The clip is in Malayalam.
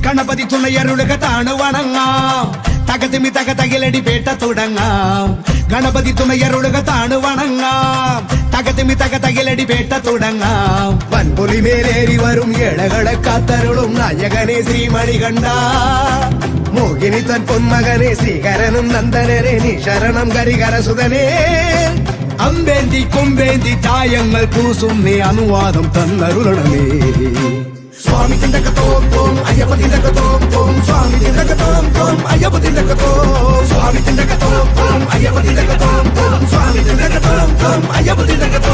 ഗണപതി തുണയരുളുകത്താണ് വണങ്ങാം, തകതിമി തകതകിലടി പേട്ട തുടങ്ങാം. ഗണപതി തുണയരുളുകത്താണ് വണങ്ങാം, തകതിമി തകതകിലടി പേട്ട തുടങ്ങാം. വൻപുലി മേലേറി വരും ഇളകളെ കാത്തരുളും നായകനെ ശ്രീമണികണ്ഠ. മോഹിനി തൻ പൊന്മകനെ ശ്രീകരനും നന്ദനനെ നീ ശരണം കരികരസുതനെ. അമ്പേന്തി കൊമ്പേന്തി ചായങ്ങൾ പൂസും നീ അനുവാദം തന്നരുളണമേ. സ്വാമി തിണ്ടകത്തോം തോം അയ്യപ്പ തിണ്ടകത്തോം തോം, സ്വാമി തിണ്ടകത്തോം തോം അയ്യപ്പ തിണ്ടകത്തോം, സ്വാമി തിണ്ടകത്തോം തോം അയ്യപ്പ തിണ്ടകത്തോം തോം, സ്വാമി തിണ്ടകത്തോം തോം അയ്യപ്പ തിണ്ടകത്തോം.